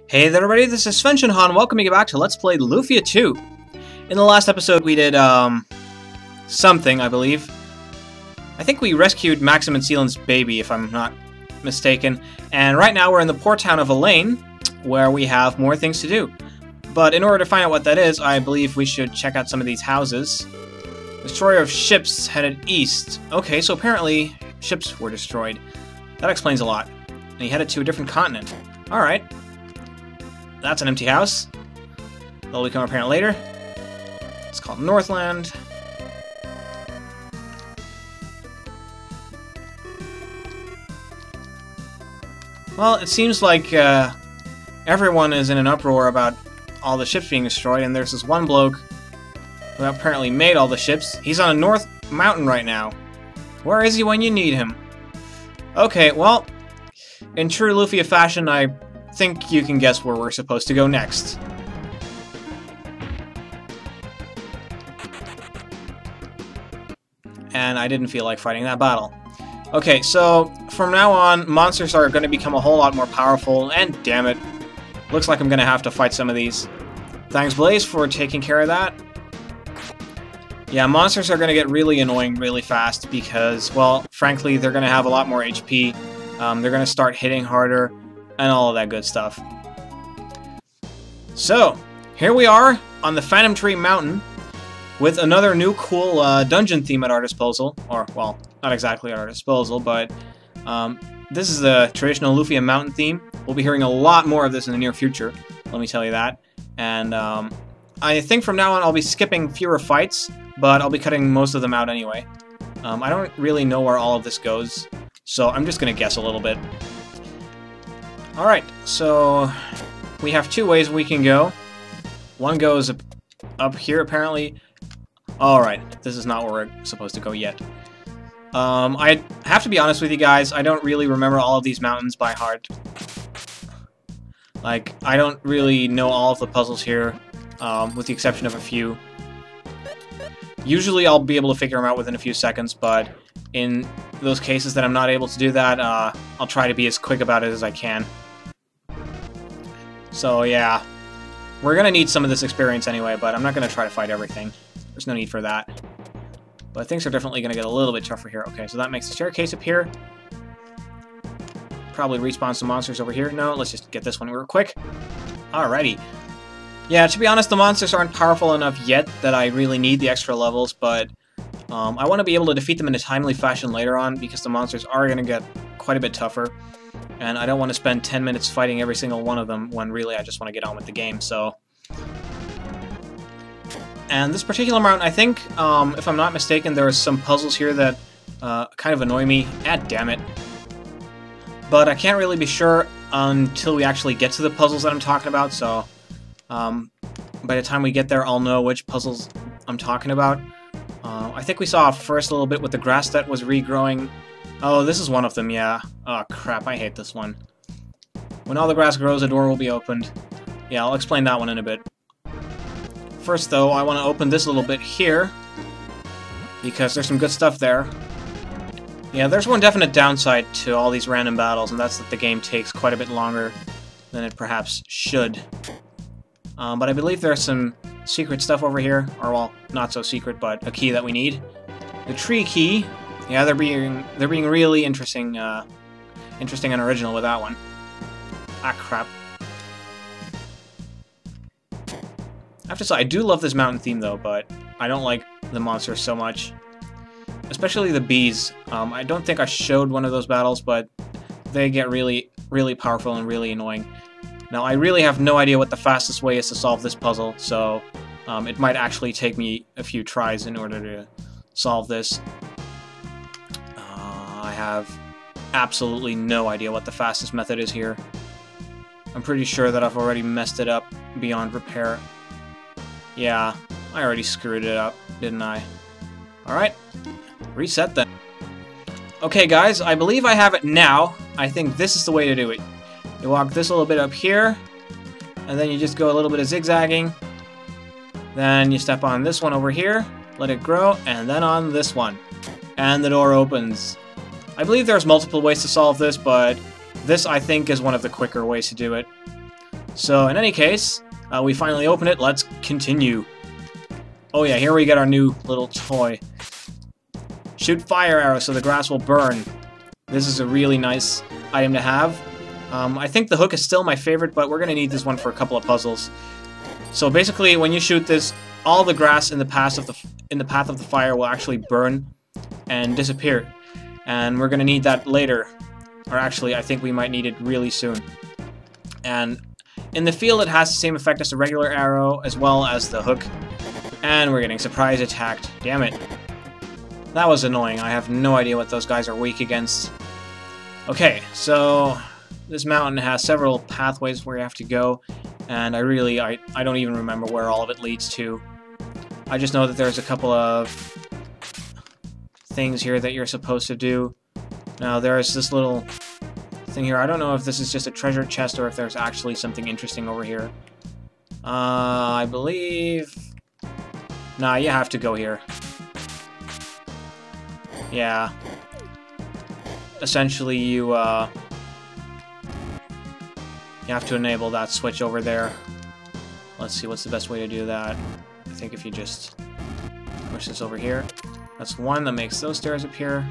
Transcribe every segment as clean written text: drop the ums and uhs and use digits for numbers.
Hey there everybody, this is Svensson, welcoming you back to Let's Play Lufia 2. In the last episode we did, something, I believe. I think we rescued Maxim and Sealand's baby, if I'm not mistaken. And right now we're in the port town of Aleyn, where we have more things to do. But in order to find out what that is, I believe we should check out some of these houses. Destroyer of ships headed east. Okay, so apparently ships were destroyed. That explains a lot. And he headed to a different continent. Alright. That's an empty house. That'll become apparent later. It's called Northland. Well, it seems like everyone is in an uproar about all the ships being destroyed, and there's this one bloke who apparently made all the ships. He's on a North Mountain right now. Where is he when you need him? Okay, well, in true Lufia fashion, I think you can guess where we're supposed to go next. And I didn't feel like fighting that battle. Okay, so from now on, monsters are going to become a whole lot more powerful, and damn it, looks like I'm going to have to fight some of these. Thanks, Blaze, for taking care of that. Yeah, monsters are going to get really annoying really fast because, well, frankly, they're going to have a lot more HP. They're going to start hitting harder, and all of that good stuff. So, here we are on the Phantom Tree Mountain with another new cool dungeon theme at our disposal. Or, well, not exactly at our disposal, but this is the traditional Lufia mountain theme. We'll be hearing a lot more of this in the near future, let me tell you that. And I think from now on I'll be skipping fewer fights, but I'll be cutting most of them out anyway. I don't really know where all of this goes, so I'm just going to guess a little bit. Alright, so we have two ways we can go. One goes up here, apparently. Alright, this is not where we're supposed to go yet. I have to be honest with you guys, I don't really remember all of these mountains by heart. Like, I don't really know all of the puzzles here, with the exception of a few. Usually I'll be able to figure them out within a few seconds, but in those cases that I'm not able to do that, I'll try to be as quick about it as I can. So yeah, we're gonna need some of this experience anyway, but I'm not gonna try to fight everything. There's no need for that. But things are definitely gonna get a little bit tougher here. Okay, so that makes a staircase up here. Probably respawn some monsters over here. No, let's just get this one real quick. Alrighty. Yeah, to be honest, the monsters aren't powerful enough yet that I really need the extra levels, but I want to be able to defeat them in a timely fashion later on, because the monsters are going to get quite a bit tougher, and I don't want to spend 10 minutes fighting every single one of them when really I just want to get on with the game, so... And this particular mountain, I think, if I'm not mistaken, there are some puzzles here that kind of annoy me. Ah, damn it. But I can't really be sure until we actually get to the puzzles that I'm talking about, so... by the time we get there, I'll know which puzzles I'm talking about. I think we saw first a little bit with the grass that was regrowing. Oh, this is one of them, yeah. Oh, crap, I hate this one. When all the grass grows, a door will be opened. Yeah, I'll explain that one in a bit. First, though, I want to open this little bit here, because there's some good stuff there. Yeah, there's one definite downside to all these random battles, and that's that the game takes quite a bit longer than it perhaps should. But I believe there's some secret stuff over here, or well, not so secret, but a key that we need. The tree key. Yeah, they're being really interesting and original with that one. Ah, crap. I have to say, I do love this mountain theme though, but I don't like the monsters so much. Especially the bees. I don't think I showed one of those battles, but they get really, really powerful and really annoying. Now, I really have no idea what the fastest way is to solve this puzzle, so it might actually take me a few tries in order to solve this. I have absolutely no idea what the fastest method is here. I'm pretty sure that I've already messed it up beyond repair. Yeah, I already screwed it up, didn't I? Alright, reset then. Okay guys, I believe I have it now. I think this is the way to do it. You walk this little bit up here, and then you just go a little bit of zigzagging. Then you step on this one over here, let it grow, and then on this one. And the door opens. I believe there's multiple ways to solve this, but this, I think, is one of the quicker ways to do it. So in any case, we finally open it. Let's continue. Oh yeah, here we get our new little toy. Shoot fire arrows so the grass will burn. This is a really nice item to have. I think the hook is still my favorite, but we're going to need this one for a couple of puzzles. So basically, when you shoot this, all the grass in the path of the fire will actually burn and disappear. And we're going to need that later. Or actually, I think we might need it really soon. And in the field, it has the same effect as the regular arrow, as well as the hook. And we're getting surprise attacked. Damn it. That was annoying. I have no idea what those guys are weak against. Okay, so this mountain has several pathways where you have to go, and I don't even remember where all of it leads to. I just know that there's a couple of things here that you're supposed to do. Now, there's this little thing here. I don't know if this is just a treasure chest or if there's actually something interesting over here. I believe... Nah, you have to go here. Yeah. Essentially, you have to enable that switch over there. Let's see, what's the best way to do that? I think if you just push this over here. That's one that makes those stairs appear.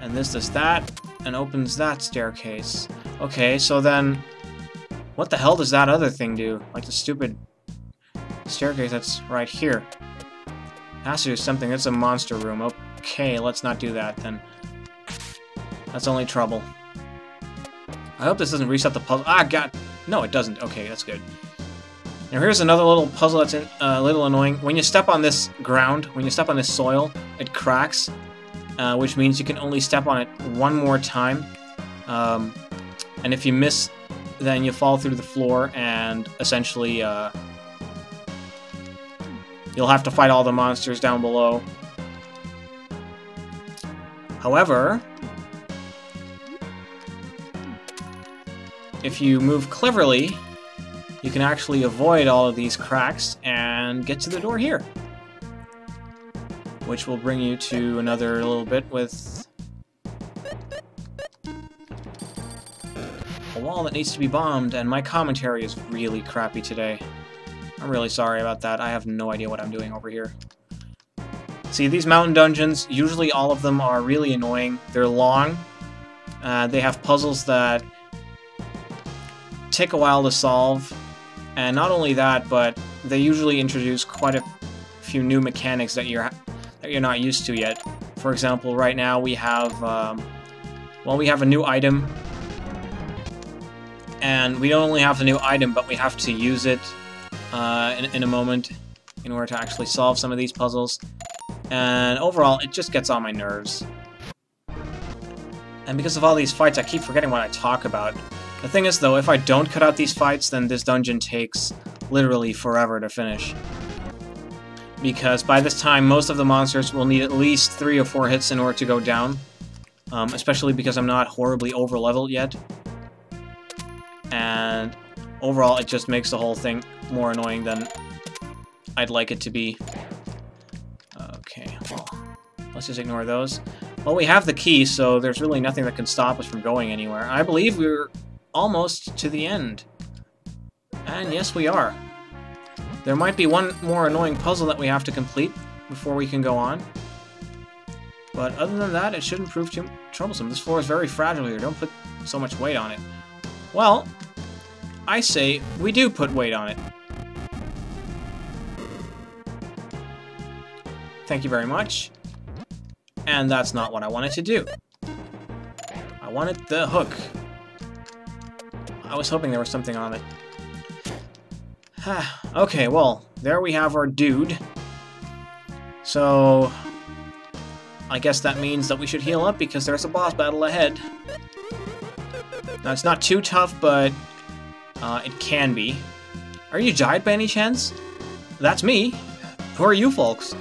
And this does that, and opens that staircase. Okay, so then... What the hell does that other thing do? Like the stupid staircase that's right here. It has to do something. It's a monster room. Okay, let's not do that then. That's only trouble. I hope this doesn't reset the puzzle. Ah, God! No, it doesn't. Okay, that's good. Now here's another little puzzle that's a little annoying. When you step on this ground, when you step on this soil, it cracks, which means you can only step on it one more time. And if you miss, then you fall through the floor, and essentially you'll have to fight all the monsters down below. However, if you move cleverly, you can actually avoid all of these cracks and get to the door here. Which will bring you to another little bit with a wall that needs to be bombed, and my commentary is really crappy today. I'm really sorry about that. I have no idea what I'm doing over here. See, these mountain dungeons, usually all of them are really annoying. They're long. They have puzzles that take a while to solve. And not only that, but they usually introduce quite a few new mechanics that you're not used to yet. For example, right now we have, we have a new item. And we don't only have the new item, but we have to use it in a moment in order to actually solve some of these puzzles. And overall, it just gets on my nerves. And because of all these fights, I keep forgetting what I talk about. The thing is, though, if I don't cut out these fights, then this dungeon takes literally forever to finish. Because by this time, most of the monsters will need at least 3 or 4 hits in order to go down. Especially because I'm not horribly over-leveled yet. And overall, it just makes the whole thing more annoying than I'd like it to be. Okay, well, let's just ignore those. Well, we have the key, so there's really nothing that can stop us from going anywhere. I believe we're almost to the end. And yes, we are. There might be one more annoying puzzle that we have to complete before we can go on. But other than that, it shouldn't prove too troublesome. This floor is very fragile here. Don't put so much weight on it. Well, I say we do put weight on it. Thank you very much. And that's not what I wanted to do. I wanted the hook. I was hoping there was something on it. Okay, well, there we have our dude. So, I guess that means that we should heal up because there's a boss battle ahead. Now, it's not too tough, but it can be. Are you Giant by any chance? That's me. Who are you folks?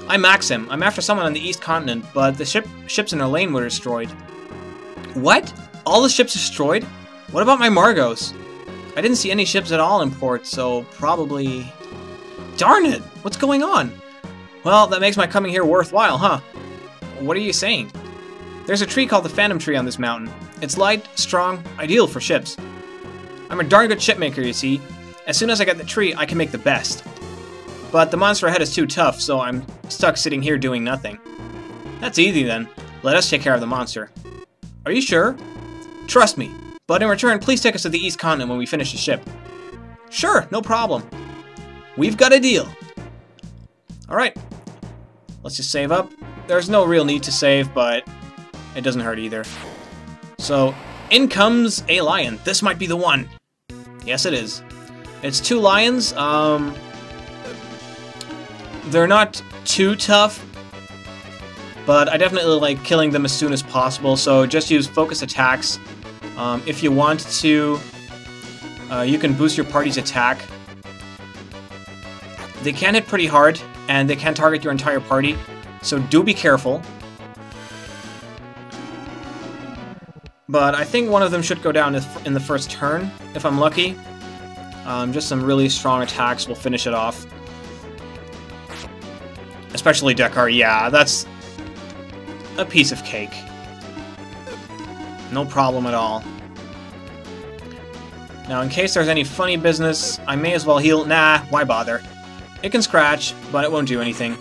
I'm Maxim. I'm after someone on the East Continent, but the ships in Aleyn were destroyed. What? All the ships destroyed? What about my Margos? I didn't see any ships at all in port, so probably... Darn it! What's going on? Well, that makes my coming here worthwhile, huh? What are you saying? There's a tree called the Phantom Tree on this mountain. It's light, strong, ideal for ships. I'm a darn good shipmaker, you see. As soon as I get the tree, I can make the best. But the monster ahead is too tough, so I'm stuck sitting here doing nothing. That's easy then. Let us take care of the monster. Are you sure? Trust me. But in return, please take us to the East Continent when we finish the ship. Sure, no problem. We've got a deal. Alright. Let's just save up. There's no real need to save, but it doesn't hurt either. So, in comes a lion. This might be the one. Yes, it is. It's 2 lions. They're not too tough, but I definitely like killing them as soon as possible, so just use focus attacks. If you want to, you can boost your party's attack. They can hit pretty hard, and they can target your entire party, so do be careful. But I think one of them should go down in the first turn, if I'm lucky. Just some really strong attacks will finish it off. Especially Dekar, yeah, that's a piece of cake. No problem at all. Now, in case there's any funny business, I may as well heal. Nah, why bother? It can scratch, but it won't do anything.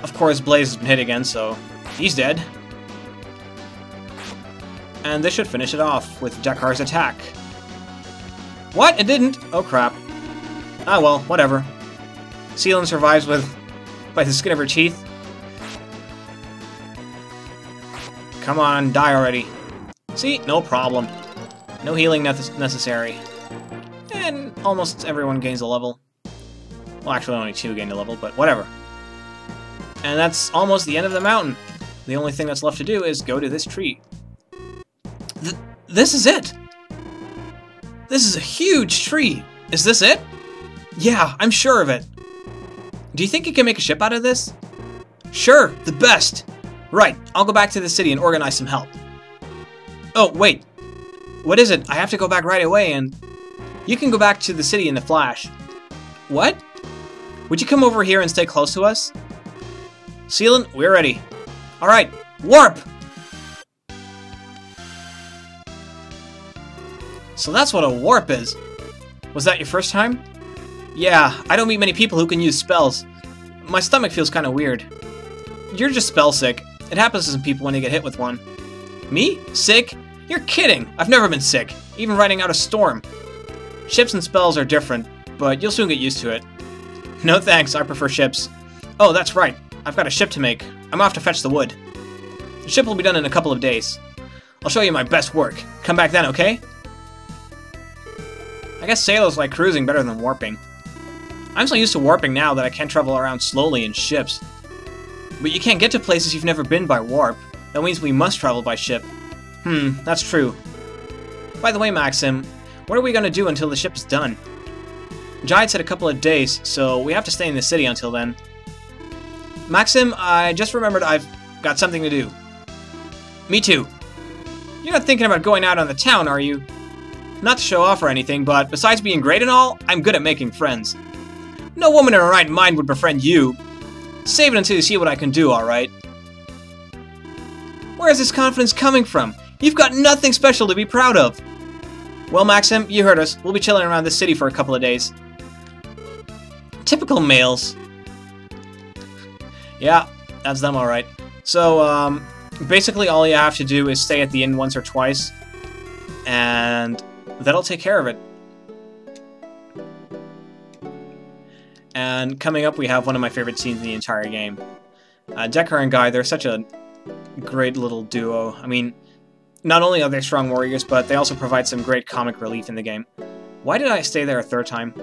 Of course, Blaze has been hit again, so he's dead. And this should finish it off with Dekar's attack. What? It didn't? Oh, crap. Ah, well, whatever. Sealan survives by the skin of her teeth. Come on, die already. See? No problem. No healing necessary. And almost everyone gains a level. Well, actually only 2 gained a level, but whatever. And that's almost the end of the mountain. The only thing that's left to do is go to this tree. This is it! This is a huge tree! Is this it? Yeah, I'm sure of it. Do you think you can make a ship out of this? Sure, the best! Right, I'll go back to the city and organize some help. Oh, wait. What is it? I have to go back right away and... You can go back to the city in a flash. What? Would you come over here and stay close to us? Sealan, we're ready. Alright, warp! So that's what a warp is. Was that your first time? Yeah, I don't meet many people who can use spells. My stomach feels kind of weird. You're just spell sick. It happens to some people when they get hit with one. Me? Sick? You're kidding! I've never been sick, even riding out a storm. Ships and spells are different, but you'll soon get used to it. No thanks, I prefer ships. Oh, that's right. I've got a ship to make. I'm off to fetch the wood. The ship will be done in a couple of days. I'll show you my best work. Come back then, okay? I guess sailors like cruising better than warping. I'm so used to warping now that I can't travel around slowly in ships. But you can't get to places you've never been by warp. That means we must travel by ship. That's true. By the way, Maxim, what are we gonna do until the ship is done? Jide said a couple of days, so we have to stay in the city until then. Maxim, I just remembered I've got something to do. Me too. You're not thinking about going out on the town, are you? Not to show off or anything, but besides being great and all, I'm good at making friends. No woman in her right mind would befriend you. Save it until you see what I can do, alright? Where is this confidence coming from? You've got nothing special to be proud of. Well, Maxim, you heard us. We'll be chilling around the city for a couple of days. Typical males. Yeah, that's them alright. So, basically all you have to do is stay at the inn once or twice, and that'll take care of it. And coming up, we have one of my favorite scenes in the entire game. Dekar and Guy, they're such a great little duo. I mean, not only are they strong warriors, but they also provide some great comic relief in the game. Why did I stay there a third time?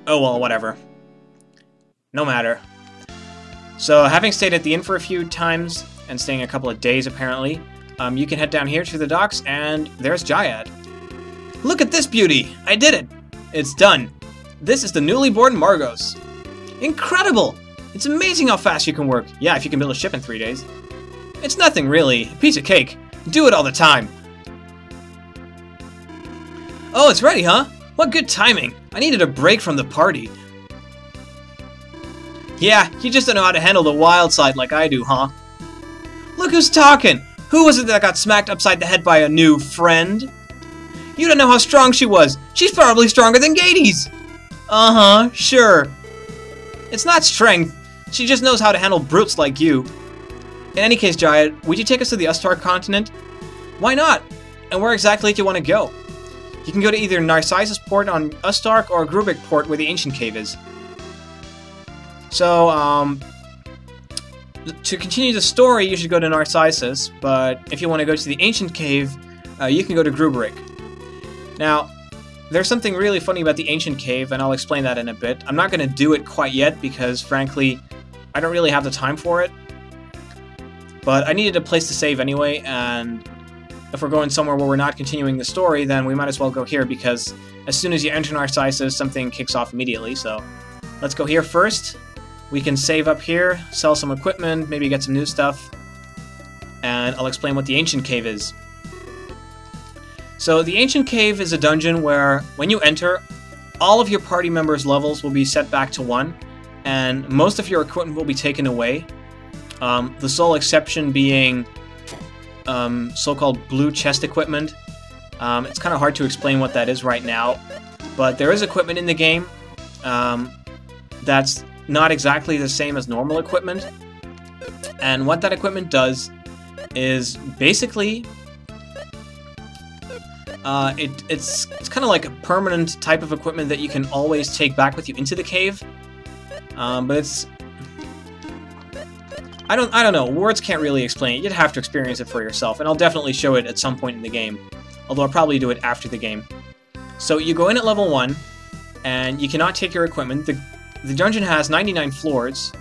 Oh well, whatever. No matter. So, having stayed at the inn for a few times, and staying a couple of days apparently, you can head down here to the docks, and there's Jayad. Look at this beauty! I did it! It's done! This is the newly born Margos. Incredible! It's amazing how fast you can work. Yeah, if you can build a ship in 3 days. It's nothing really. A piece of cake. Do it all the time. Oh, it's ready, huh? What good timing. I needed a break from the party. Yeah, you just don't know how to handle the wild side like I do, huh? Look who's talking! Who was it that got smacked upside the head by a new friend? You don't know how strong she was. She's probably stronger than Gades. Uh-huh, sure. It's not strength. She just knows how to handle brutes like you. In any case, Giant, would you take us to the Ustar continent? Why not? And where exactly do you want to go? You can go to either Narcissus Port on Ustark or Grubik Port where the Ancient Cave is. So, to continue the story, you should go to Narcissus, but if you want to go to the Ancient Cave, you can go to Grubrik. Now, there's something really funny about the Ancient Cave, and I'll explain that in a bit. I'm not going to do it quite yet because, frankly, I don't really have the time for it. But I needed a place to save anyway, and if we're going somewhere where we're not continuing the story, then we might as well go here, because as soon as you enter Narcissus, something kicks off immediately, so let's go here first. We can save up here, sell some equipment, maybe get some new stuff, and I'll explain what the Ancient Cave is. So the Ancient Cave is a dungeon where, when you enter, all of your party members' levels will be set back to 1, and most of your equipment will be taken away. The sole exception being so-called blue chest equipment. It's kind of hard to explain what that is right now, but there is equipment in the game that's not exactly the same as normal equipment, and what that equipment does is basically it's kind of like a permanent type of equipment that you can always take back with you into the cave, but it's I don't know, words can't really explain it. You'd have to experience it for yourself, and I'll definitely show it at some point in the game, although I'll probably do it after the game. So you go in at level 1, and you cannot take your equipment. The dungeon has 99 floors.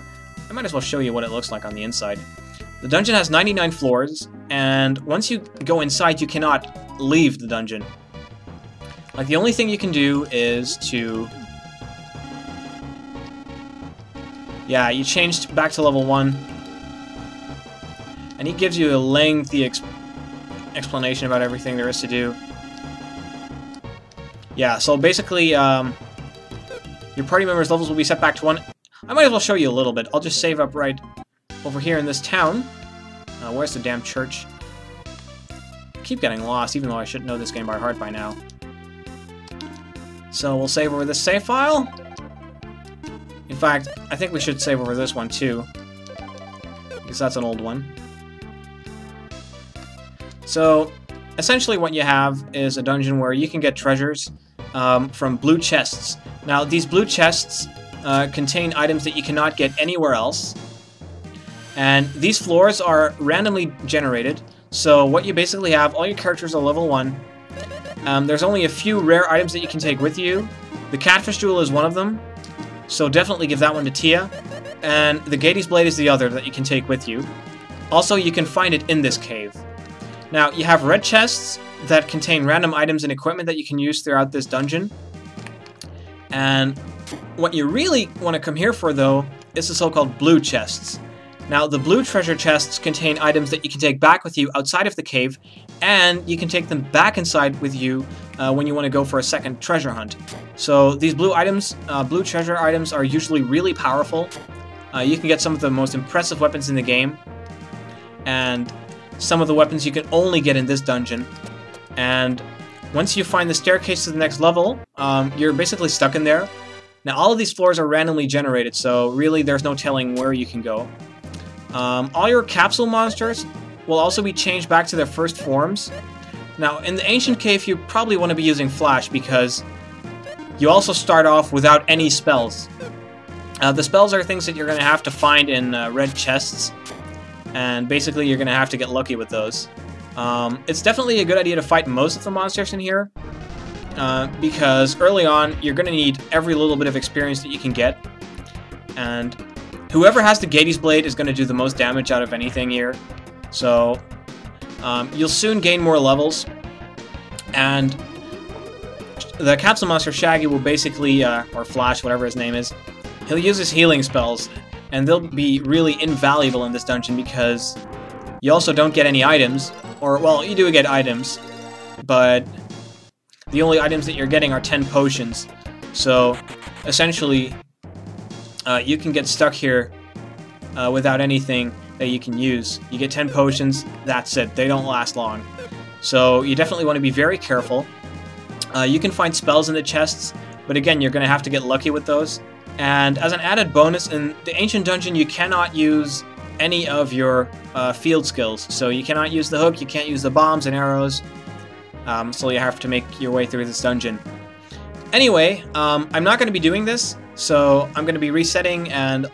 I might as well show you what it looks like on the inside. The dungeon has 99 floors, and once you go inside, you cannot leave the dungeon. Like, the only thing you can do is to... Yeah, you changed back to level 1. And he gives you a lengthy explanation about everything there is to do. Yeah, so basically, your party members' levels will be set back to 1. I might as well show you a little bit. I'll just save up right over here in this town. Where's the damn church? I keep getting lost, even though I should know this game by heart by now. So we'll save over this save file. In fact, I think we should save over this one too, because that's an old one. So, essentially what you have is a dungeon where you can get treasures from blue chests. Now, these blue chests contain items that you cannot get anywhere else. And these floors are randomly generated. So what you basically have, all your characters are level 1. There's only a few rare items that you can take with you. The Catfish Jewel is one of them, so definitely give that one to Tia. And the Gades Blade is the other that you can take with you. Also, you can find it in this cave. Now, you have red chests that contain random items and equipment that you can use throughout this dungeon. And what you really want to come here for, though, is the so-called blue chests. Now, the blue treasure chests contain items that you can take back with you outside of the cave, and you can take them back inside with you when you want to go for a second treasure hunt. So these blue items, blue treasure items, are usually really powerful. You can get some of the most impressive weapons in the game, and some of the weapons you can only get in this dungeon. And once you find the staircase to the next level, you're basically stuck in there. Now, all of these floors are randomly generated, so really there's no telling where you can go. All your capsule monsters will also be changed back to their first forms. Now, in the Ancient Cave, you probably want to be using Flash, because you also start off without any spells. The spells are things that you're going to have to find in red chests, and basically you're going to have to get lucky with those. It's definitely a good idea to fight most of the monsters in here, because early on you're going to need every little bit of experience that you can get, and whoever has the Gades Blade is going to do the most damage out of anything here. So you'll soon gain more levels, and the capsule monster Shaggy will basically, or Flash, whatever his name is, he'll use his healing spells, and they'll be really invaluable in this dungeon because you also don't get any items, or, well, you do get items, but the only items that you're getting are 10 potions. So, essentially, you can get stuck here without anything, that you can use. You get 10 potions, that's it. They don't last long. So you definitely want to be very careful. You can find spells in the chests, but again, you're going to have to get lucky with those. And as an added bonus, in the Ancient Dungeon, you cannot use any of your field skills. So you cannot use the hook, you can't use the bombs and arrows. So you have to make your way through this dungeon. Anyway, I'm not going to be doing this, so I'm going to be resetting, and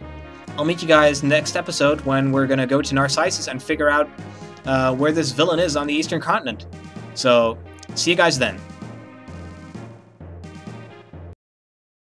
I'll meet you guys next episode when we're going to go to Narcissus and figure out where this villain is on the Eastern Continent. So, see you guys then.